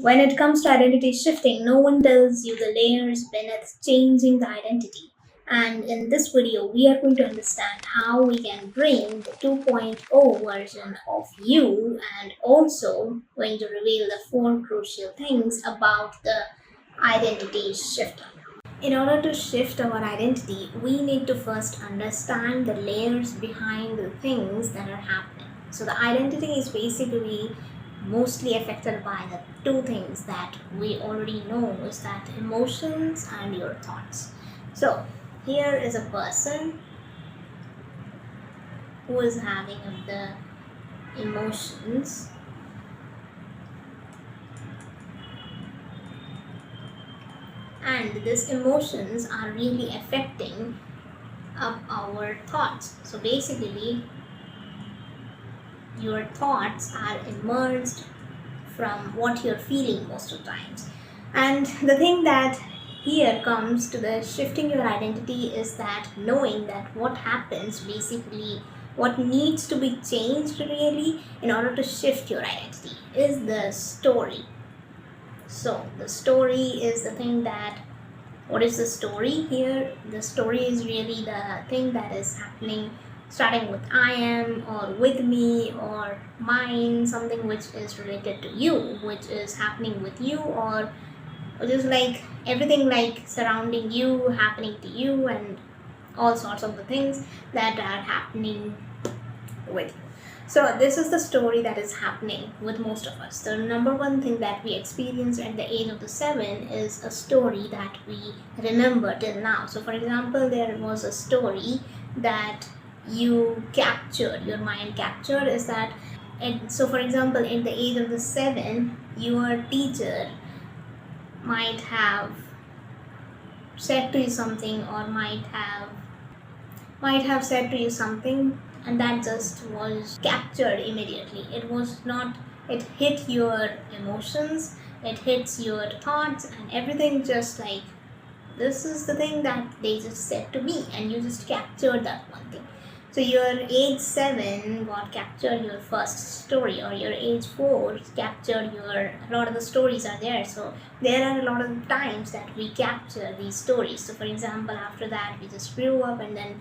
When it comes to identity shifting, no one tells you the layers beneath changing the identity. And in this video, we are going to understand how we can bring the 2.0 version of you, and also going to reveal the four crucial things about the identity shifting. In order to shift our identity, we need to first understand the layers behind the things that are happening. So, the identity is basically mostly affected by the two things that we already know, is that emotions and your thoughts. So, here is a person who is having the emotions, and these emotions are really affecting our thoughts. So basically, your thoughts are immersed from what you're feeling most of the times. And the thing that here comes to the shifting your identity is that knowing that what happens, basically what needs to be changed really in order to shift your identity is the story. So the story is the thing that, what is the story here? The story is really the thing that is happening, starting with I am, or with me, or mine, something which is related to you, which is happening with you, or which is like everything like surrounding you, happening to you, and all sorts of the things that are happening with you. So this is the story that is happening with most of us. The number one thing that we experience at the age of the 7 is a story that we remember till now. So for example, there was a story that you captured, your mind captured, is that, and so for example, at the age of the 7, your teacher might have said to you something, or might have said to you something, and that just was captured immediately. It was not, it hit your emotions, it hits your thoughts, and everything just like, this is the thing that they just said to me, and you just captured that one thing. So your age 7 got captured your first story, or your age 4 captured your, a lot of the stories are there. So there are a lot of times that we capture these stories. So for example, after that we just grew up, and then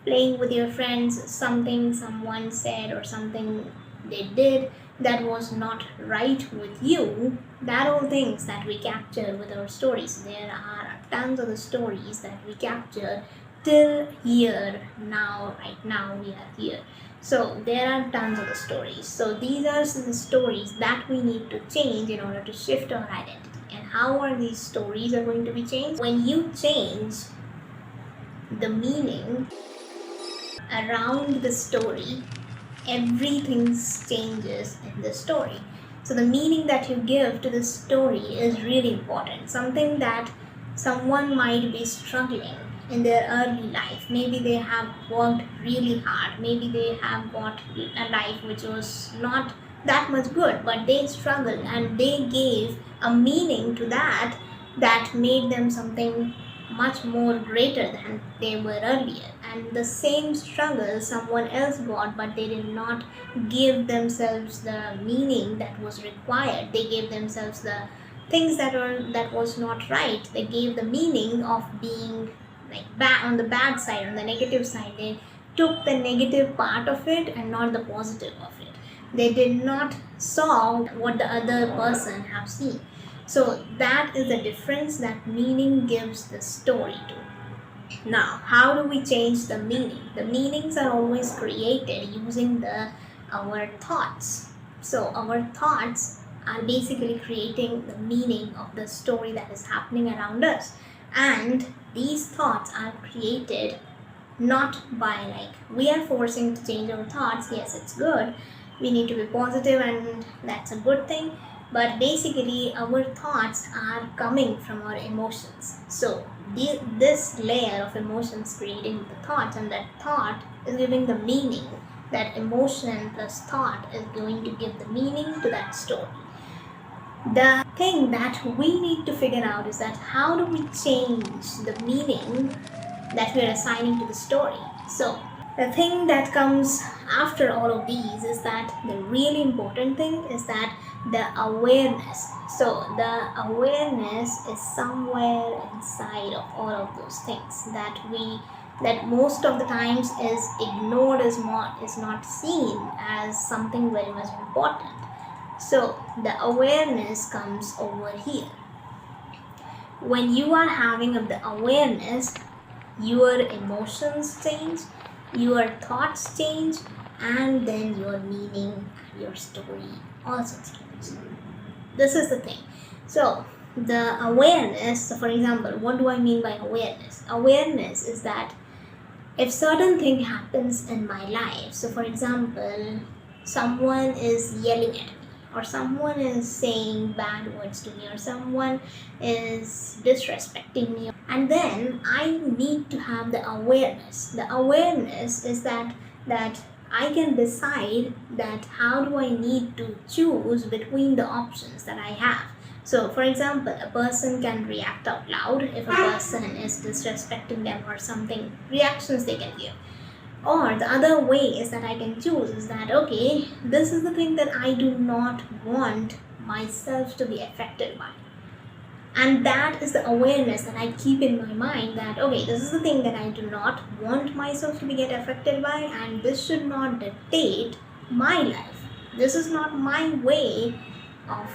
playing with your friends, something someone said or something they did that was not right with you, that all things that we capture with our stories. There are tons of the stories that we capture till here, now, right now we are here. So there are tons of the stories. So these are the stories that we need to change in order to shift our identity. And how are these stories are going to be changed? When you change the meaning around the story, everything changes in the story. So the meaning that you give to the story is really important. Something that someone might be struggling in their early life. Maybe they have worked really hard. Maybe they have got a life which was not that much good, but they struggled and they gave a meaning to that, that made them something much more greater than they were earlier. And the same struggle someone else got, but they did not give themselves the meaning that was required. They gave themselves the things that was not right. They gave the meaning of being like bad, on the bad side, on the negative side. They took the negative part of it and not the positive of it. They did not saw what the other person have seen. So that is the difference that meaning gives the story to. Now, how do we change the meaning? The meanings are always created using our thoughts. So our thoughts are basically creating the meaning of the story that is happening around us. And these thoughts are created not by like, we are forcing to change our thoughts. Yes, it's good. We need to be positive, and that's a good thing. But basically, our thoughts are coming from our emotions. So this layer of emotions creating the thoughts, and that thought is giving the meaning. That emotion plus thought is going to give the meaning to that story. The thing that we need to figure out is that how do we change the meaning that we are assigning to the story. So the thing that comes after all of these is that the really important thing is that the awareness. So the awareness is somewhere inside of all of those things that most of the times is ignored, is not seen as something very much important. So the awareness comes over here. When you are having the awareness, your emotions change, your thoughts change, and then your meaning, your story also changes. This is the thing. So the awareness, so for example, what do I mean by awareness? Awareness is that if certain thing happens in my life, so for example, someone is yelling at me, or someone is saying bad words to me, or someone is disrespecting me, and then I need to have the awareness. The awareness is that I can decide that how do I need to choose between the options that I have. So for example, a person can react out loud if a person is disrespecting them or something, reactions they can give. Or the other way is that I can choose is that, okay, this is the thing that I do not want myself to be affected by. And that is the awareness that I keep in my mind, that okay, this is the thing that I do not want myself to be get affected by, and this should not dictate my life. This is not my way of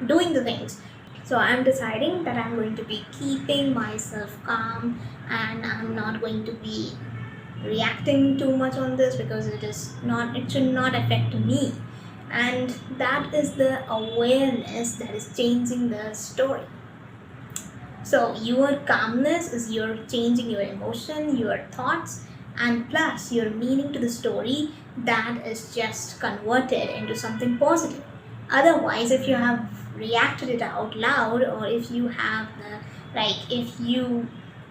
doing the things. So I'm deciding that I'm going to be keeping myself calm, and I'm not going to be reacting too much on this because it should not affect me. And that is the awareness that is changing the story. So your calmness is you're changing your emotion, your thoughts, and plus your meaning to the story, that is just converted into something positive. Otherwise, if you have reacted it out loud, or if you have if you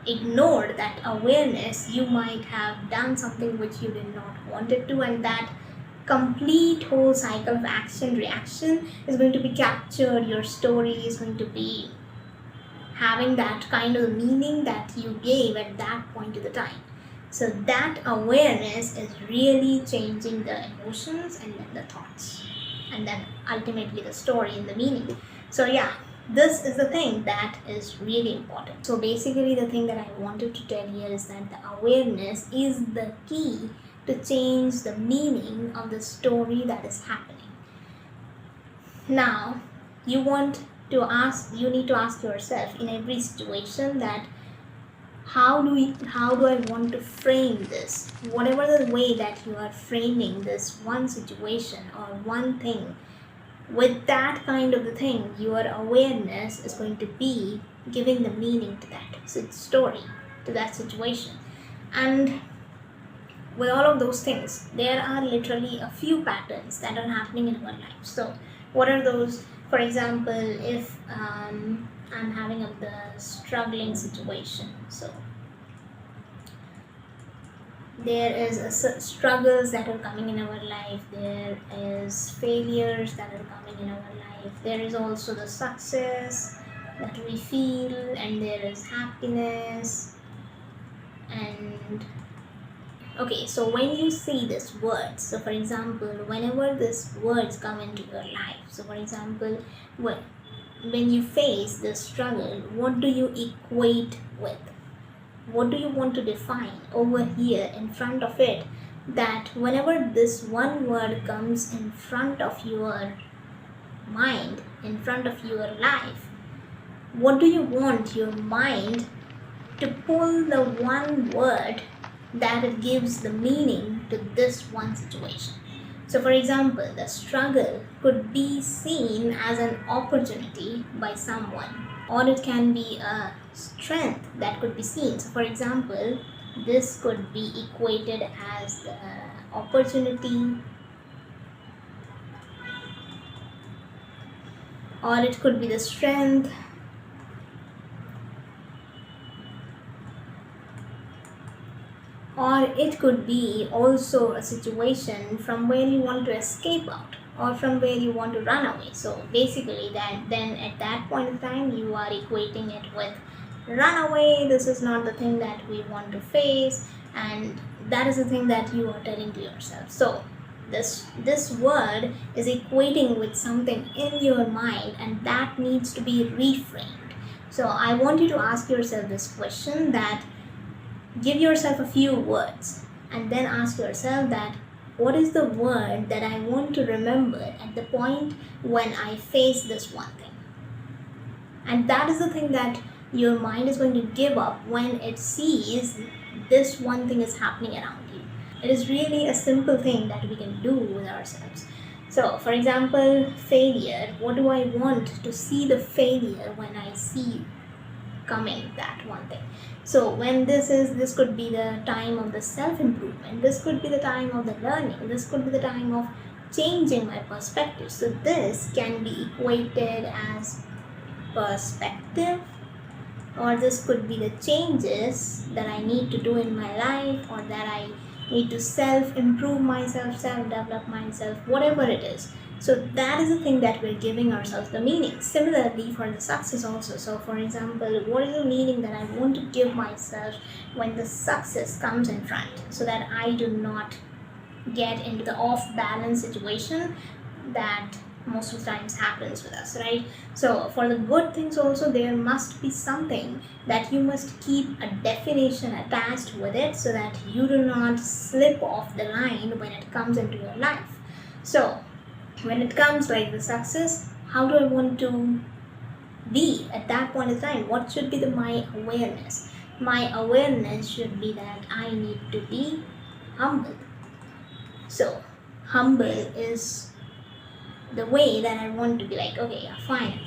ignored that awareness, you might have done something which you did not want it to, and that complete whole cycle of action reaction is going to be captured. Your story is going to be having that kind of meaning that you gave at that point of the time. So that awareness is really changing the emotions, and then the thoughts, and then ultimately the story and the meaning. So yeah, this is the thing that is really important. So basically the thing that I wanted to tell here is that the awareness is the key to change the meaning of the story that is happening. Now you need to ask yourself in every situation that how do I want to frame this? Whatever the way that you are framing this one situation or one thing, with that kind of the thing, your awareness is going to be giving the meaning to that story, to that situation. And with all of those things, there are literally a few patterns that are happening in our life. So what are those? For example, if I'm having the struggling situation, so there is struggles that are coming in our life, there is failures that are coming in our life, there is also the success that we feel, and there is happiness. And okay, so when you see these words, so for example, whenever these words come into your life, so for example, when you face this struggle, what do you equate with? What do you want to define over here in front of it? That whenever this one word comes in front of your mind, in front of your life, what do you want your mind to pull the one word that it gives the meaning to this one situation? So for example, the struggle could be seen as an opportunity by someone, or it can be a strength that could be seen. So for example, this could be equated as the opportunity, or it could be the strength, or it could be also a situation from where you want to escape out, or from where you want to run away. So basically then at that point in time, you are equating it with run away. This is not the thing that we want to face, and that is the thing that you are telling to yourself. So This word is equating with something in your mind, and that needs to be reframed. So I want you to ask yourself this question, that give yourself a few words and then ask yourself that what is the word that I want to remember at the point when I face this one thing. And that is the thing that your mind is going to give up when it sees this one thing is happening around you. It is really a simple thing that we can do with ourselves. So, for example, failure. What do I want to see the failure when I see coming that one thing? So when this could be the time of the self-improvement, this could be the time of the learning, this could be the time of changing my perspective. So this can be equated as perspective, or this could be the changes that I need to do in my life, or that I need to self-improve myself, self-develop myself, whatever it is. So that is the thing that we're giving ourselves the meaning. Similarly for the success also. So for example, what is the meaning that I want to give myself when the success comes in front, so that I do not get into the off-balance situation that most of the times happens with us, right? So for the good things also, there must be something that you must keep a definition attached with it, so that you do not slip off the line when it comes into your life. So when it comes like the success, how do I want to be at that point in time? What should be my awareness? My awareness should be that I need to be humble. So humble is the way that I want to be like, okay, fine,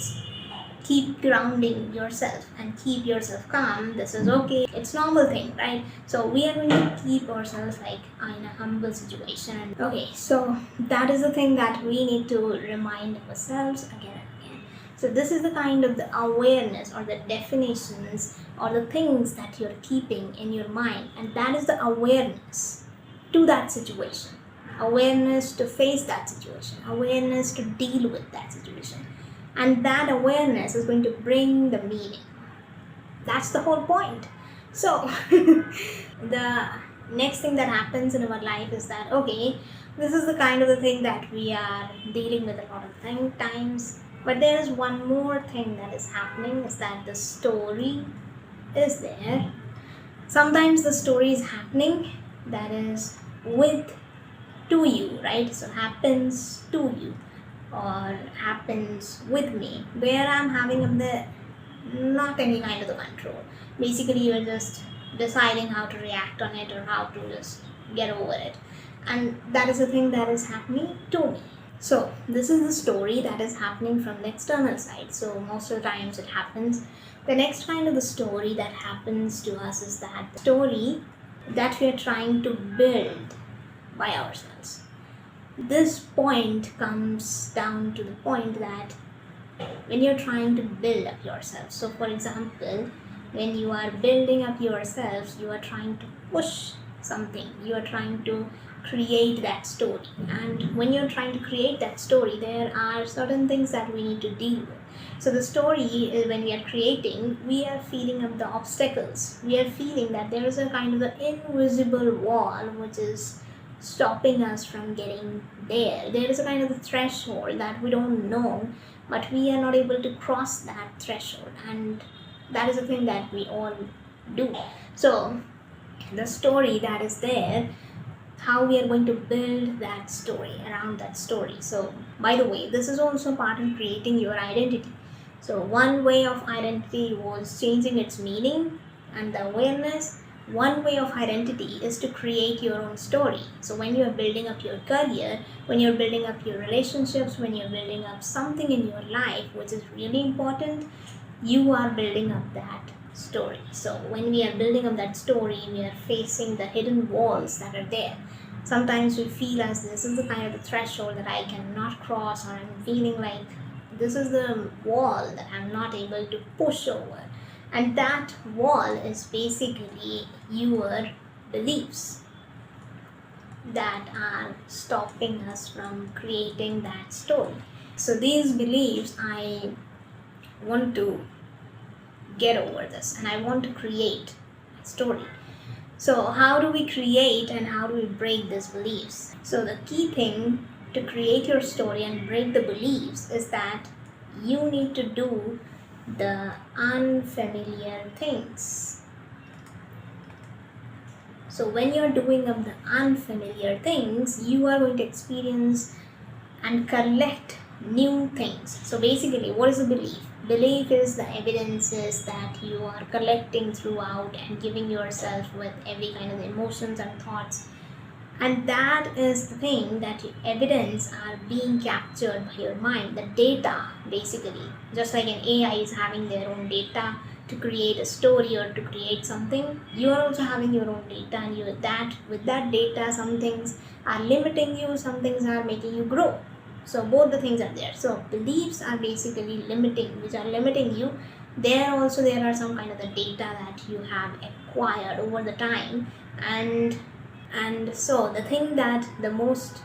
keep grounding yourself and keep yourself calm. This is okay. It's normal thing, right? So we are going to keep ourselves like in a humble situation. Okay, so that is the thing that we need to remind ourselves again and again. So this is the kind of the awareness or the definitions or the things that you're keeping in your mind, and that is the awareness to that situation. Awareness to face that situation, awareness to deal with that situation, and that awareness is going to bring the meaning. That's the whole point. So the next thing that happens in our life is that, okay, this is the kind of the thing that we are dealing with a lot of times, but there is one more thing that is happening, is that the story is there. Sometimes the story is happening that is to you, right? So happens to you or happens with me, where I'm having not any kind of the control. Basically, you're just deciding how to react on it or how to just get over it, and that is the thing that is happening to me. So this is the story that is happening from the external side. So most of the times it happens. The next kind of the story that happens to us is that story that we are trying to build by ourselves. This point comes down to the point that when you're trying to build up yourself. So for example, when you are building up yourself, you are trying to push something, you are trying to create that story. And when you're trying to create that story, there are certain things that we need to deal with. So the story is, when we are creating, we are feeling up the obstacles. We are feeling that there is a kind of an invisible wall which is stopping us from getting there. There is a kind of a threshold that we don't know, but we are not able to cross that threshold, and that is the thing that we all do. So the story that is there, how we are going to build that story around that story. So by the way, this is also part in creating your identity. So one way of identity was changing its meaning and the awareness. One way of identity is to create your own story. So when you are building up your career, when you're building up your relationships, when you're building up something in your life which is really important, you are building up that story. So when we are building up that story, we are facing the hidden walls that are there. Sometimes we feel as this is the kind of the threshold that I cannot cross, or I'm feeling like this is the wall that I'm not able to push over. And that wall is basically your beliefs that are stopping us from creating that story. So these beliefs, I want to get over this and I want to create a story. So how do we create and how do we break these beliefs? So the key thing to create your story and break the beliefs is that you need to do the unfamiliar things. So when you're doing the unfamiliar things, you are going to experience and collect new things. So basically, what is a belief? Belief is the evidences that you are collecting throughout and giving yourself with every kind of emotions and thoughts. And that is the thing, that evidence are being captured by your mind, the data basically. Just like an AI is having their own data to create a story or to create something, you are also having your own data, and with that data, some things are limiting you, some things are making you grow. So both the things are there. So beliefs are basically which are limiting you. There are some kind of the data that you have acquired over the time, and so the thing that the most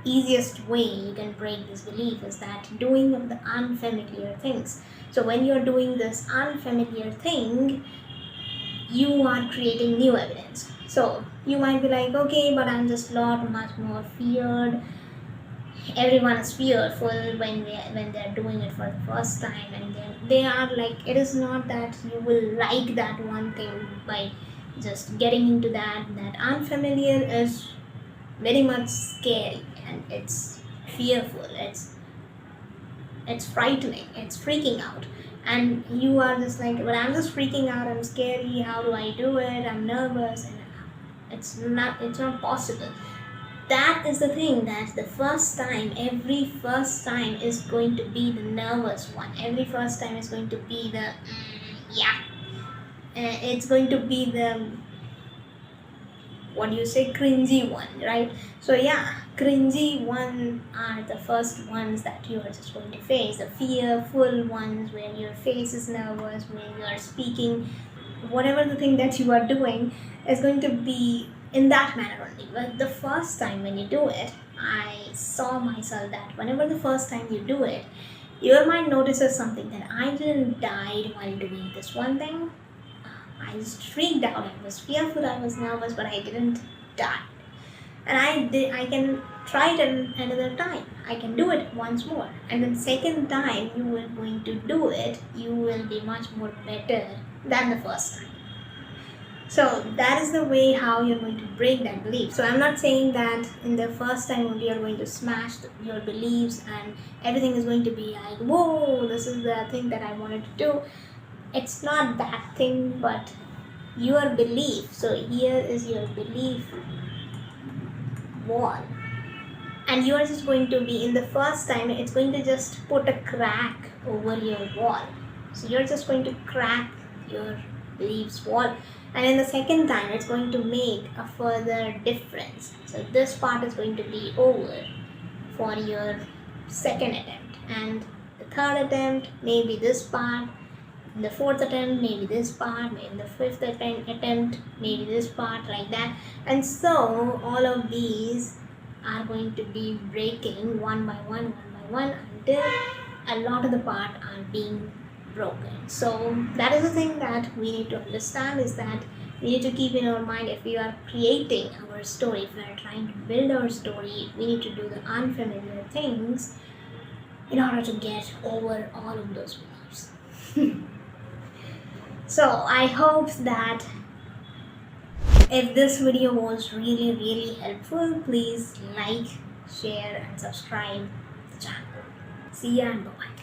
easiest way you can break this belief is that doing of the unfamiliar things. So when you're doing this unfamiliar thing, you are creating new evidence. So you might be like, okay, but I'm just lot much more feared. Everyone is fearful when they're doing it for the first time, and they are like, it is not that you will like that one thing by just getting into that unfamiliar is very much scary, and it's fearful, it's frightening, it's freaking out, and you are just like, but I'm just freaking out, I'm scary, how do I do it, I'm nervous, and it's not possible. That is the thing, that every first time is going to be the nervous one. Every first time is going to be the it's going to be the, what do you say, cringy one, right? So yeah, cringy one are the first ones that you are just going to face. The fearful ones, where your face is nervous, where you are speaking, whatever the thing that you are doing is going to be in that manner only. But the first time when you do it, I saw myself that whenever the first time you do it, your mind notices something, that I didn't die while doing this one thing. I just freaked out, I was fearful, I was nervous, but I didn't die. And I can try it another time. I can do it once more. And the second time you will going to do it, you will be much more better than the first time. So that is the way how you're going to break that belief. So I'm not saying that in the first time only you're going to smash your beliefs and everything is going to be like, whoa, this is the thing that I wanted to do. It's not that thing, but your belief. So here is your belief wall, and you are just going to be, in the first time, it's going to just put a crack over your wall. So you're just going to crack your beliefs wall, and in the second time it's going to make a further difference. So this part is going to be over for your second attempt, and the third attempt maybe this part, the fourth attempt maybe this part, maybe the fifth attempt maybe this part, like that. And so all of these are going to be breaking one by one until a lot of the part are being broken. So that is the thing that we need to understand, is that we need to keep in our mind, if we are creating our story, if we are trying to build our story, we need to do the unfamiliar things in order to get over all of those beliefs. So I hope that if this video was really helpful, please like, share and subscribe the channel. See ya and bye.